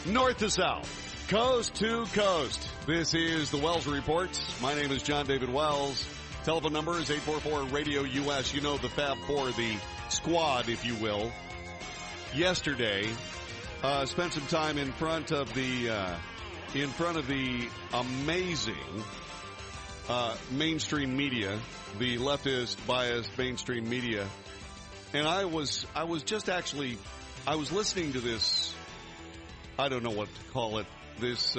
north to south, coast to coast. This is the Wells Report. My name is John David Wells. Telephone number is 844-RADIO-US. You know the Fab Four, the squad, if you will. Yesterday, spent some time in front of the amazing mainstream media, the leftist biased mainstream media, and I was listening to this. I don't know what to call it. This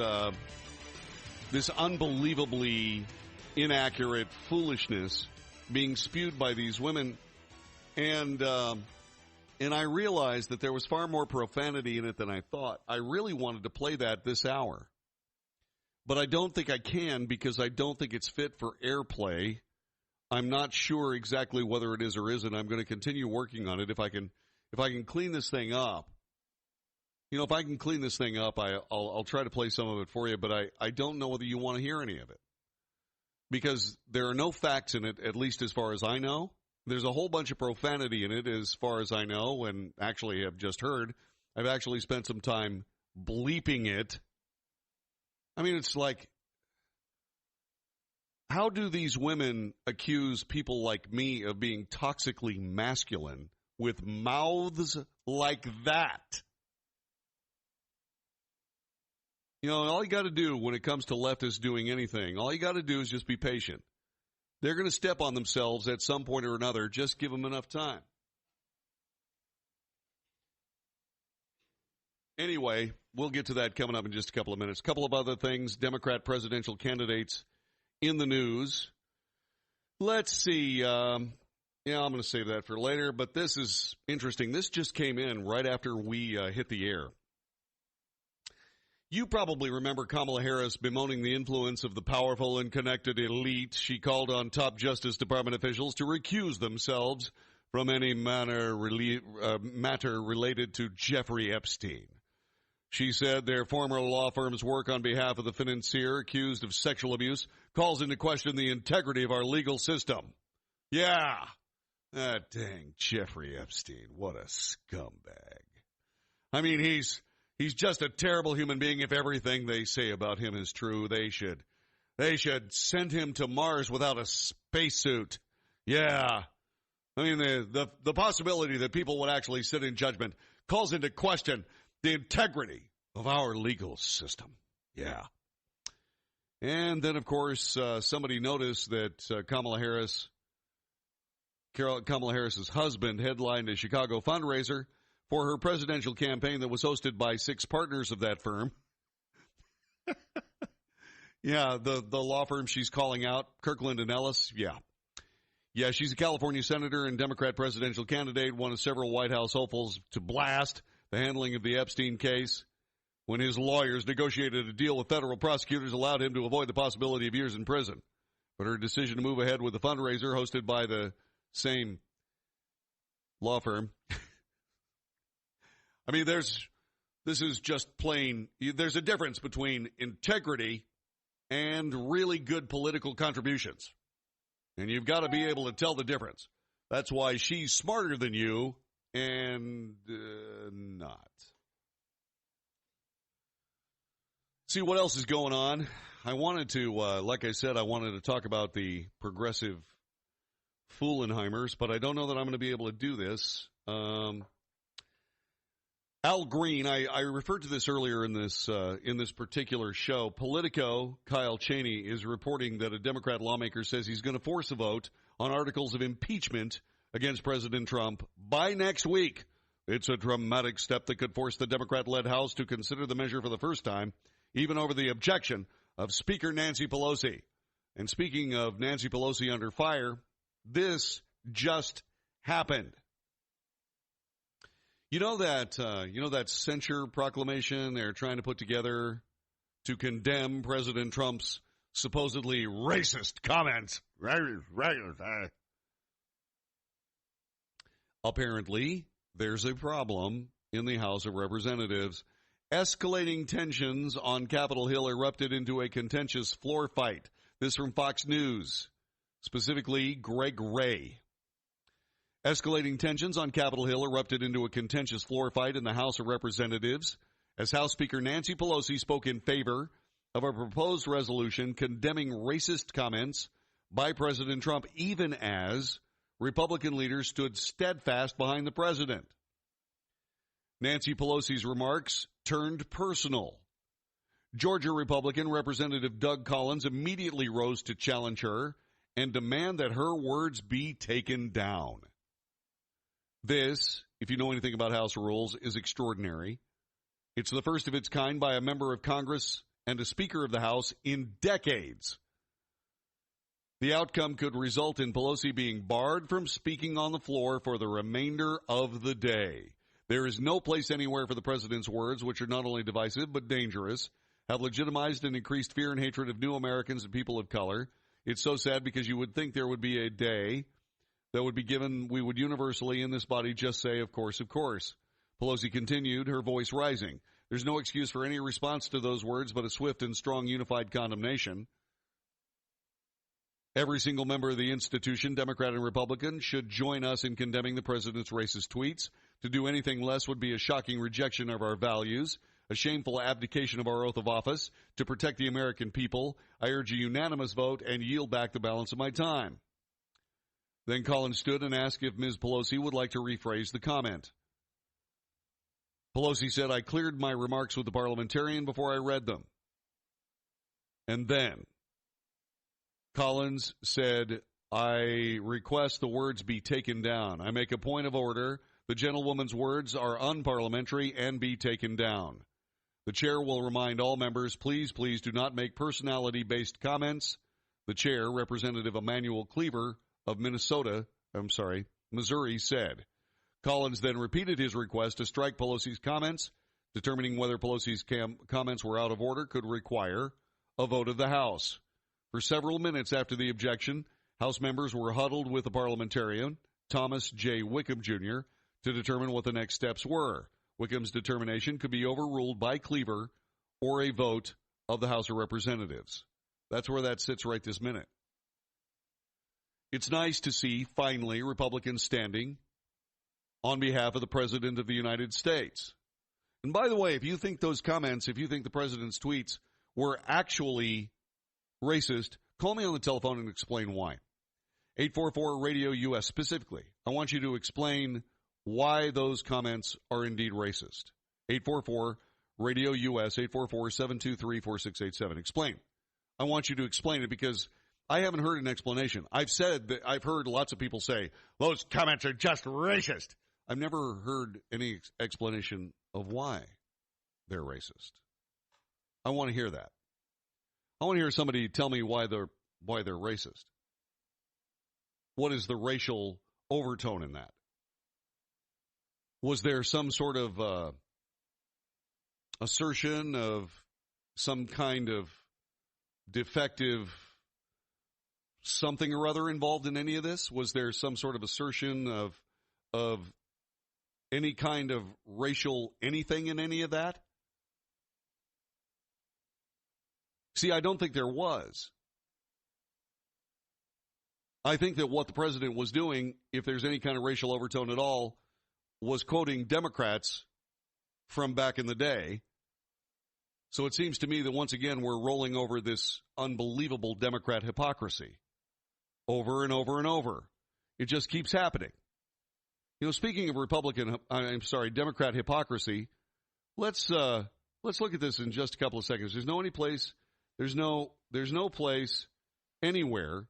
unbelievably inaccurate foolishness being spewed by these women, and I realized that there was far more profanity in it than I thought. I really wanted to play that this hour, but I don't think I can because I don't think it's fit for airplay. I'm not sure exactly whether it is or isn't. I'm going to continue working on it. If I can clean this thing up, if I can clean this thing up, I'll try to play some of it for you. But I don't know whether you want to hear any of it because there are no facts in it, at least as far as I know. There's a whole bunch of profanity in it, as far as I know, and actually have just heard. I've actually spent some time bleeping it. I mean, it's like, how do these women accuse people like me of being toxically masculine with mouths like that? All you got to do when it comes to leftists doing anything, all you got to do is just be patient. They're going to step on themselves at some point or another. Just give them enough time. Anyway, we'll get to that coming up in just a couple of minutes. A couple of other things. Democrat presidential candidates in the news. Let's see. I'm going to save that for later, but this is interesting. This just came in right after we hit the air. You probably remember Kamala Harris bemoaning the influence of the powerful and connected elite. She called on top Justice Department officials to recuse themselves from any matter related to Jeffrey Epstein. She said their former law firm's work on behalf of the financier accused of sexual abuse calls into question the integrity of our legal system. Yeah, that dang Jeffrey Epstein, what a scumbag. I mean, he's just a terrible human being. If everything they say about him is true, they should send him to Mars without a spacesuit. Yeah. I mean, the possibility that people would actually sit in judgment calls into question the integrity of our legal system. Yeah. And then, of course, somebody noticed that Kamala Harris's husband headlined a Chicago fundraiser for her presidential campaign that was hosted by 6 partners of that firm. Yeah, the law firm she's calling out, Kirkland & Ellis, yeah. Yeah, she's a California senator and Democrat presidential candidate, one of several White House hopefuls to blast the handling of the Epstein case when his lawyers negotiated a deal with federal prosecutors allowed him to avoid the possibility of years in prison. But her decision to move ahead with the fundraiser hosted by the same law firm I mean, this is just plain, there's a difference between integrity and really good political contributions. And you've got to be able to tell the difference. That's why she's smarter than you and not. See what else is going on. I wanted to, like I said, I wanted to talk about the progressive Foolenheimers, but I don't know that I'm going to be able to do this. Al Green, I referred to this earlier in this particular show. Politico, Kyle Cheney, is reporting that a Democrat lawmaker says he's going to force a vote on articles of impeachment against President Trump by next week. It's a dramatic step that could force the Democrat-led House to consider the measure for the first time, even over the objection of Speaker Nancy Pelosi. And speaking of Nancy Pelosi under fire, this just happened. You know that censure proclamation they're trying to put together to condemn President Trump's supposedly racist comments? Apparently, there's a problem in the House of Representatives. Escalating tensions on Capitol Hill erupted into a contentious floor fight. This from Fox News, specifically Greg Ray. Escalating tensions on Capitol Hill erupted into a contentious floor fight in the House of Representatives as House Speaker Nancy Pelosi spoke in favor of a proposed resolution condemning racist comments by President Trump, even as Republican leaders stood steadfast behind the president. Nancy Pelosi's remarks turned personal. Georgia Republican Representative Doug Collins immediately rose to challenge her and demand that her words be taken down. This, if you know anything about House rules, is extraordinary. It's the first of its kind by a member of Congress and a Speaker of the House in decades. The outcome could result in Pelosi being barred from speaking on the floor for the remainder of the day. There is no place anywhere for the president's words, which are not only divisive but dangerous, have legitimized and increased fear and hatred of new Americans and people of color. It's so sad because you would think there would be a day that would be given, we would universally in this body just say, of course, of course. Pelosi continued, her voice rising. There's no excuse for any response to those words but a swift and strong unified condemnation. Every single member of the institution, Democrat and Republican, should join us in condemning the president's racist tweets. To do anything less would be a shocking rejection of our values, a shameful abdication of our oath of office. To protect the American people, I urge a unanimous vote and yield back the balance of my time. Then Collins stood and asked if Ms. Pelosi would like to rephrase the comment. Pelosi said, I cleared my remarks with the parliamentarian before I read them. And then Collins said, I request the words be taken down. I make a point of order. The gentlewoman's words are unparliamentary and be taken down. The chair will remind all members, please do not make personality-based comments. The chair, Representative Emanuel Cleaver of Missouri, said. Collins then repeated his request to strike Pelosi's comments. Determining whether Pelosi's comments were out of order could require a vote of the House. For several minutes after the objection, House members were huddled with the parliamentarian, Thomas J. Wickham, Jr., to determine what the next steps were. Wickham's determination could be overruled by Cleaver or a vote of the House of Representatives. That's where that sits right this minute. It's nice to see, finally, Republicans standing on behalf of the President of the United States. And by the way, if you think those comments, if you think the President's tweets were actually racist, call me on the telephone and explain why. 844-RADIO-US specifically. I want you to explain why those comments are indeed racist. 844-RADIO-US, 844-723-4687. Explain. I want you to explain it because I haven't heard an explanation. I've said that I've heard lots of people say, those comments are just racist. I've never heard any explanation of why they're racist. I want to hear that. I want to hear somebody tell me why they're racist. What is the racial overtone in that? Was there some sort of assertion of some kind of defective something or other involved in any of this? Was there some sort of assertion of any kind of racial anything in any of that? See, I don't think there was. I think that what the president was doing, if there's any kind of racial overtone at all, was quoting Democrats from back in the day. So it seems to me that once again we're rolling over this unbelievable Democrat hypocrisy over and over and over. It just keeps happening. You know, speaking of Democrat hypocrisy, let's look at this in just a couple of seconds. There's no place anywhere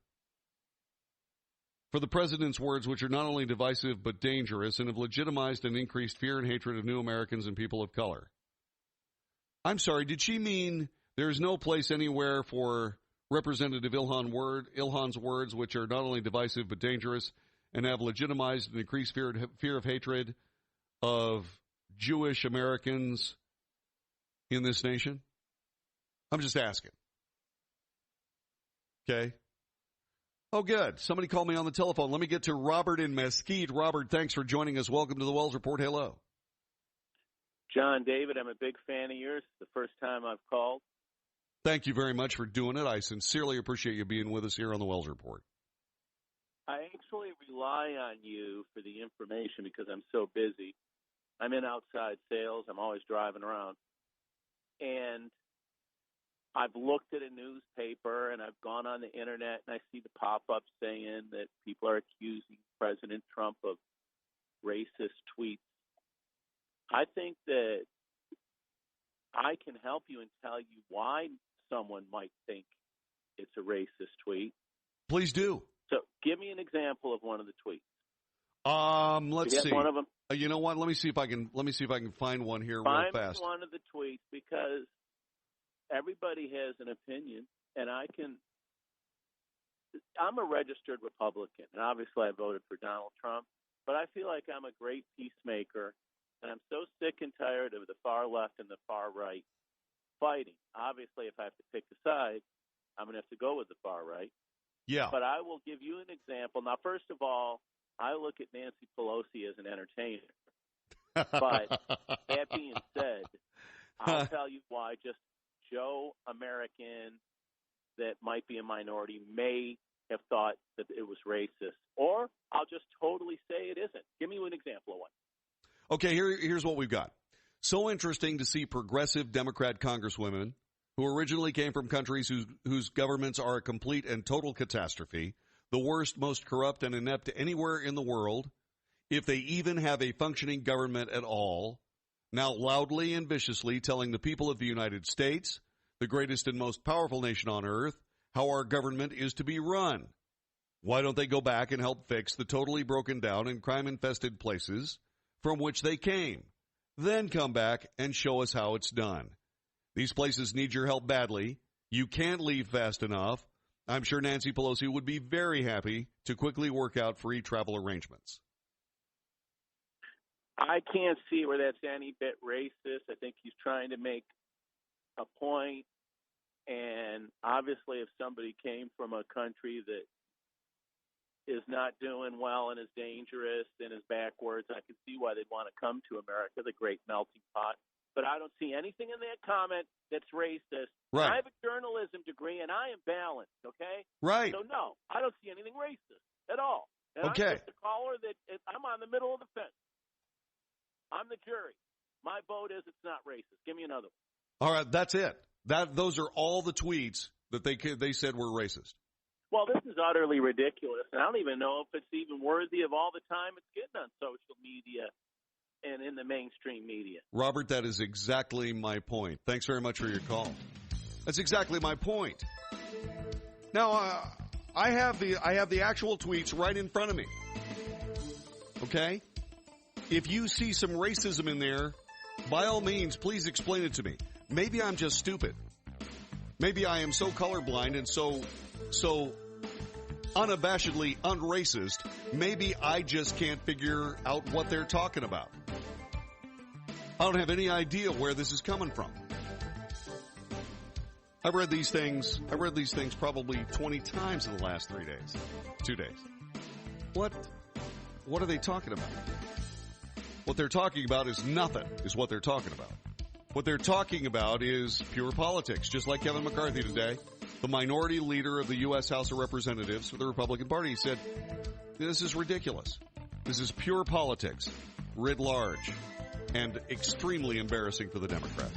for the president's words, which are not only divisive but dangerous and have legitimized and increased fear and hatred of new Americans and people of color. I'm sorry, did she mean there's no place anywhere for Representative Ilhan's words, which are not only divisive but dangerous and have legitimized and increased fear of hatred of Jewish Americans in this nation? I'm just asking. Okay. Oh, good. Somebody called me on the telephone. Let me get to Robert in Mesquite. Robert, thanks for joining us. Welcome to the Wells Report. Hello. John, David, I'm a big fan of yours. It's the first time I've called. Thank you very much for doing it. I sincerely appreciate you being with us here on the Wells Report. I actually rely on you for the information because I'm so busy. I'm in outside sales. I'm always driving around. And I've looked at a newspaper and I've gone on the internet and I see the pop-up saying that people are accusing President Trump of racist tweets. I think that I can help you and tell you why someone might think it's a racist tweet. Please do. So give me an example of one of the tweets. Let's see. One of them? You know what? Let me see if I can find one here real fast. Find one of the tweets, because everybody has an opinion, and I'm a registered Republican, and obviously I voted for Donald Trump, but I feel like I'm a great peacemaker, and I'm so sick and tired of the far left and the far right fighting. Obviously, if I have to pick a side, I'm going to have to go with the far right. Yeah. But I will give you an example. Now, first of all, I look at Nancy Pelosi as an entertainer. But that being said, I'll tell you why just Joe American that might be a minority may have thought that it was racist. Or I'll just totally say it isn't. Give me an example of one. Okay, here's what we've got. So interesting to see progressive Democrat congresswomen who originally came from countries whose governments are a complete and total catastrophe, the worst, most corrupt and inept anywhere in the world, if they even have a functioning government at all, now loudly and viciously telling the people of the United States, the greatest and most powerful nation on earth, how our government is to be run. Why don't they go back and help fix the totally broken down and crime-infested places from which they came? Then come back and show us how it's done. These places need your help badly. You can't leave fast enough. I'm sure Nancy Pelosi would be very happy to quickly work out free travel arrangements. I can't see where that's any bit racist. I think he's trying to make a point. And obviously, if somebody came from a country that is not doing well and is dangerous and is backwards, I can see why they'd want to come to America, the great melting pot. But I don't see anything in that comment that's racist. Right. I have a journalism degree, and I am balanced, okay? Right. So, no, I don't see anything racist at all. And okay. I'm just a caller I'm on the middle of the fence. I'm the jury. My vote is it's not racist. Give me another one. All right, that's it. Those are all the tweets that they said were racist. Well, this is utterly ridiculous, and I don't even know if it's even worthy of all the time it's getting on social media and in the mainstream media. Robert, that is exactly my point. Thanks very much for your call. That's exactly my point. Now, I have the actual tweets right in front of me. Okay? If you see some racism in there, by all means, please explain it to me. Maybe I'm just stupid. Maybe I am so colorblind and so unabashedly unracist. Maybe I just can't figure out what they're talking about. I don't have any idea where this is coming from. I've read these things probably 20 times in the last 2 days. What are they talking about? What they're talking about is nothing, is what they're talking about. What they're talking about is pure politics, just like Kevin McCarthy today, the minority leader of the U.S. House of Representatives for the Republican Party. He said, this is ridiculous. This is pure politics, writ large, and extremely embarrassing for the Democrats.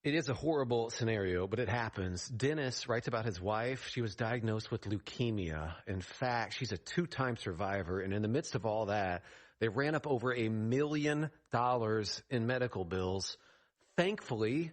It is a horrible scenario, but it happens. Dennis writes about his wife. She was diagnosed with leukemia. In fact, she's a 2-time survivor. And in the midst of all that, they ran up over $1 million in medical bills. Thankfully,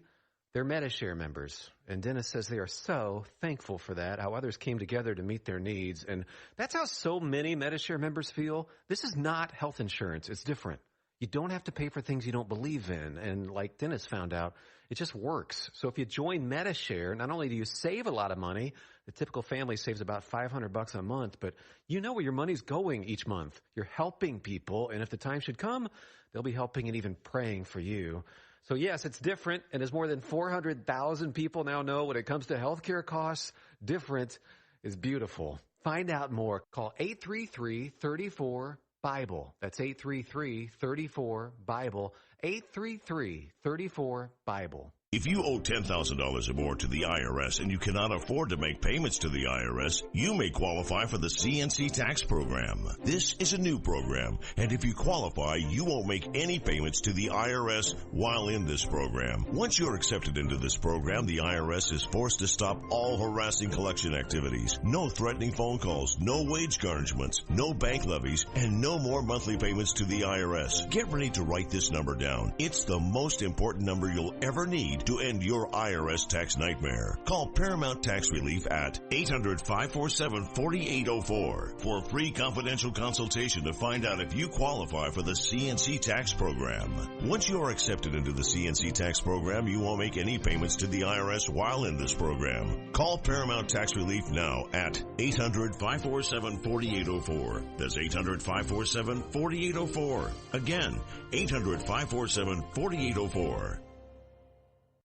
they're Medi-Share members. And Dennis says they are so thankful for that, how others came together to meet their needs. And that's how so many Medi-Share members feel. This is not health insurance. It's different. You don't have to pay for things you don't believe in. And like Dennis found out, it just works. So if you join Medi-Share, not only do you save a lot of money, the typical family saves about $500 a month, but you know where your money's going each month. You're helping people, and if the time should come, they'll be helping and even praying for you. So yes, it's different, and as more than 400,000 people now know when it comes to healthcare costs, different is beautiful. Find out more. Call 833-34-BIBLE. That's 833-34-BIBLE. 833-34-BIBLE. If you owe $10,000 or more to the IRS and you cannot afford to make payments to the IRS, you may qualify for the CNC tax program. This is a new program, and if you qualify, you won't make any payments to the IRS while in this program. Once you're accepted into this program, the IRS is forced to stop all harassing collection activities. No threatening phone calls, no wage garnishments, no bank levies, and no more monthly payments to the IRS. Get ready to write this number down. It's the most important number you'll ever need to end your IRS tax nightmare. Call Paramount Tax Relief at 800-547-4804 for a free confidential consultation to find out if you qualify for the CNC tax program. Once you are accepted into the CNC tax program, you won't make any payments to the IRS while in this program. Call Paramount Tax Relief now at 800-547-4804. That's 800-547-4804. Again, 800-547-4804.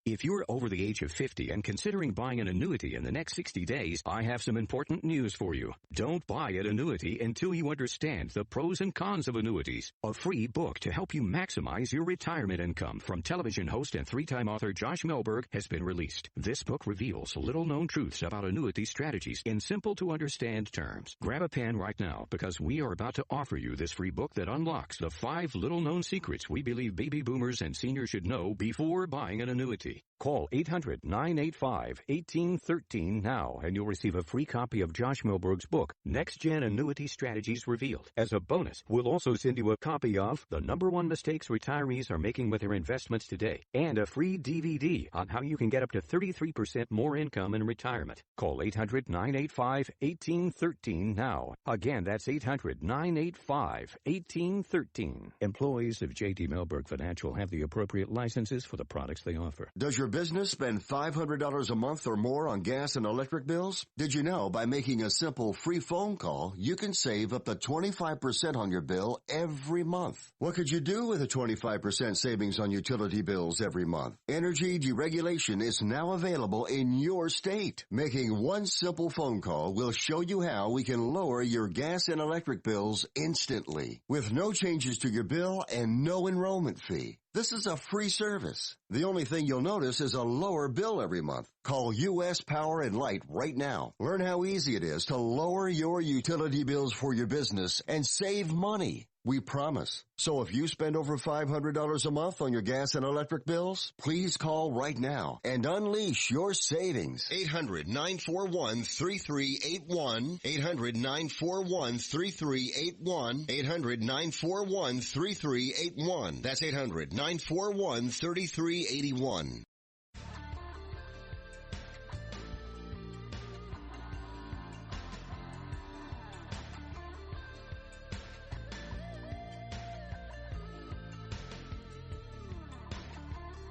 If you're over the age of 50 and considering buying an annuity in the next 60 days, I have some important news for you. Don't buy an annuity until you understand the pros and cons of annuities. A free book to help you maximize your retirement income from television host and three-time author Josh Melberg has been released. This book reveals little-known truths about annuity strategies in simple-to-understand terms. Grab a pen right now because we are about to offer you this free book that unlocks the 5 little-known secrets we believe baby boomers and seniors should know before buying an annuity. Call 800-985-1813 now, and you'll receive a free copy of Josh Melberg's book, Next Gen Annuity Strategies Revealed. As a bonus, we'll also send you a copy of The #1 Mistakes Retirees Are Making with Their Investments Today, and a free DVD on how you can get up to 33% more income in retirement. Call 800-985-1813 now. Again, that's 800-985-1813. Employees of J.D. Melberg Financial have the appropriate licenses for the products they offer. Does your business spend $500 a month or more on gas and electric bills? Did you know by making a simple free phone call, you can save up to 25% on your bill every month? What could you do with a 25% savings on utility bills every month? Energy deregulation is now available in your state. Making one simple phone call will show you how we can lower your gas and electric bills instantly with no changes to your bill and no enrollment fee. This is a free service. The only thing you'll notice is a lower bill every month. Call U.S. Power and Light right now. Learn how easy it is to lower your utility bills for your business and save money. We promise. So if you spend over $500 a month on your gas and electric bills, please call right now and unleash your savings. 800-941-3381. 800-941-3381. 800-941-3381. That's 800-941-3381.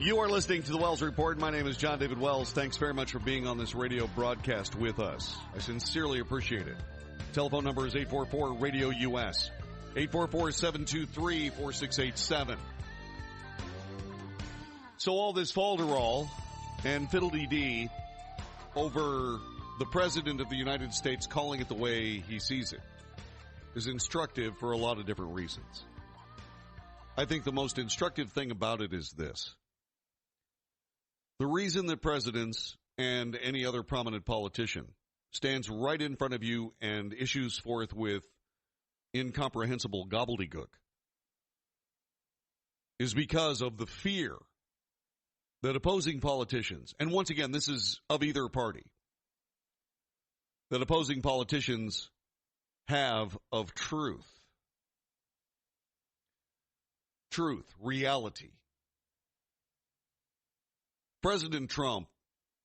You are listening to the Wells Report. My name is John David Wells. Thanks very much for being on this radio broadcast with us. I sincerely appreciate it. Telephone number is 844-RADIO-US, 844-723-4687. So all this falderall and fiddle-dee-dee over the President of the United States calling it the way he sees it is instructive for a lot of different reasons. I think the most instructive thing about it is this. The reason that presidents and any other prominent politician stands right in front of you and issues forth with incomprehensible gobbledygook is because of the fear that opposing politicians, and once again, this is of either party, that opposing politicians have of truth, reality. President Trump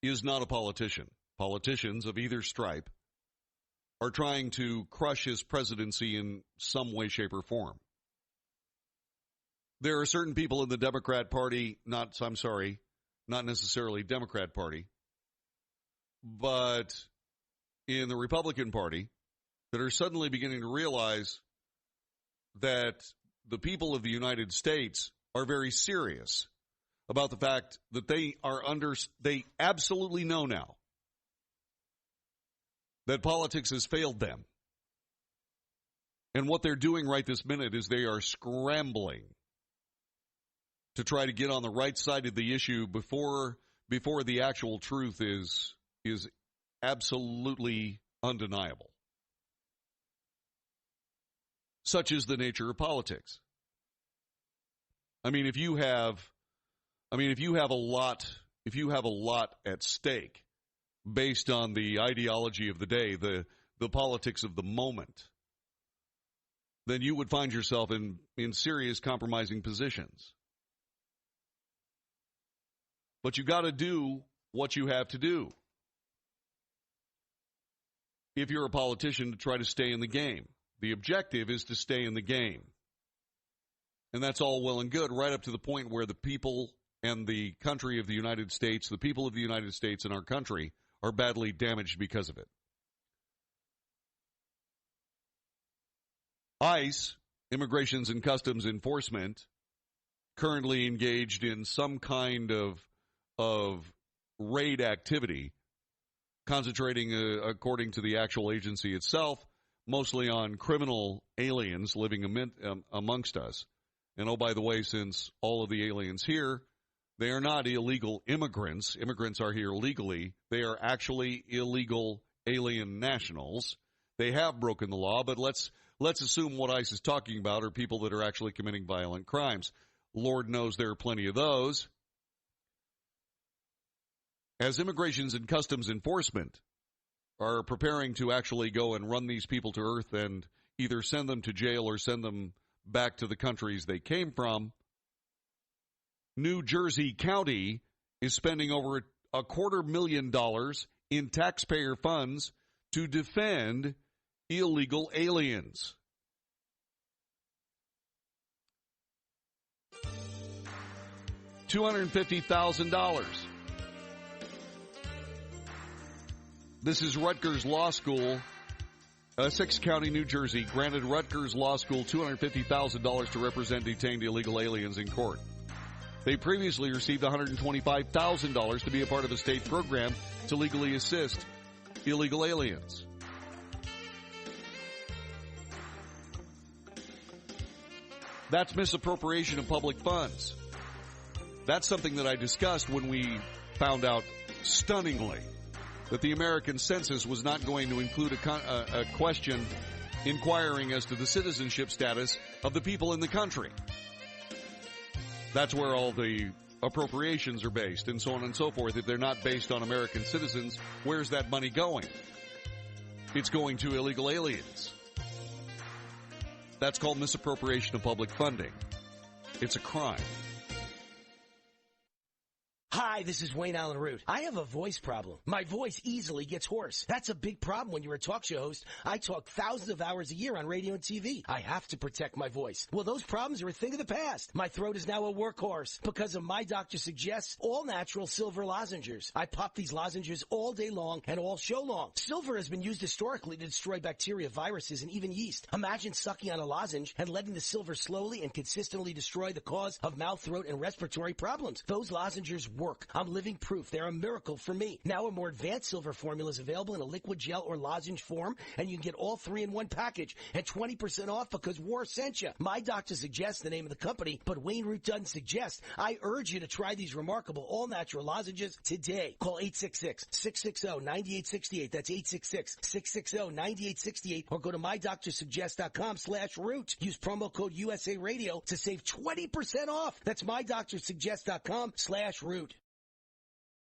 is not a politician. Politicians of either stripe are trying to crush his presidency in some way, shape, or form. There are certain people in the Democrat Party, not necessarily Democrat Party, but in the Republican Party that are suddenly beginning to realize that the people of the United States are very serious about the fact that they absolutely know now that politics has failed them. And what they're doing right this minute is they are scrambling to try to get on the right side of the issue before the actual truth is absolutely undeniable. Such is the nature of politics. I mean, if you have a lot at stake based on the ideology of the day, the politics of the moment, then you would find yourself in serious compromising positions. But you got to do what you have to do if you're a politician to try to stay in the game. The objective is to stay in the game. And that's all well and good, right up to the point where the people and the country of the United States, the people of the United States and our country, are badly damaged because of it. ICE, Immigration and Customs Enforcement, currently engaged in some kind of raid activity, concentrating, according to the actual agency itself, mostly on criminal aliens living amongst us. And oh, by the way, since all of the aliens here, they are not illegal immigrants. Immigrants are here legally. They are actually illegal alien nationals. They have broken the law, but let's assume what ICE is talking about are people that are actually committing violent crimes. Lord knows there are plenty of those. As Immigration and Customs Enforcement are preparing to actually go and run these people to earth and either send them to jail or send them back to the countries they came from, New Jersey County is spending over $250,000 in taxpayer funds to defend illegal aliens. $250,000. This is Rutgers Law School, Essex County, New Jersey, granted Rutgers Law School $250,000 to represent detained illegal aliens in court. They previously received $125,000 to be a part of a state program to legally assist illegal aliens. That's misappropriation of public funds. That's something that I discussed when we found out stunningly that the American census was not going to include a question inquiring as to the citizenship status of the people in the country. That's where all the appropriations are based, and so on and so forth. If they're not based on American citizens, where's that money going? It's going to illegal aliens. That's called misappropriation of public funding. It's a crime. Hi, this is Wayne Allen Root. I have a voice problem. My voice easily gets hoarse. That's a big problem when you're a talk show host. I talk thousands of hours a year on radio and TV. I have to protect my voice. Well, those problems are a thing of the past. My throat is now a workhorse because of My Doctor Suggests all-natural silver lozenges. I pop these lozenges all day long and all show long. Silver has been used historically to destroy bacteria, viruses, and even yeast. Imagine sucking on a lozenge and letting the silver slowly and consistently destroy the cause of mouth, throat, and respiratory problems. Those lozenges work. I'm living proof. They're a miracle for me. Now a more advanced silver formula is available in a liquid gel or lozenge form, and you can get all three in one package and 20% off because War sent you. My Doctor Suggests the name of the company, but Wayne Root doesn't suggest. I urge you to try these remarkable all-natural lozenges today. Call 866-660-9868. That's 866-660-9868, or go to mydoctorsuggest.com/root. Use promo code USA Radio to save 20% off. That's mydoctorsuggest.com/root.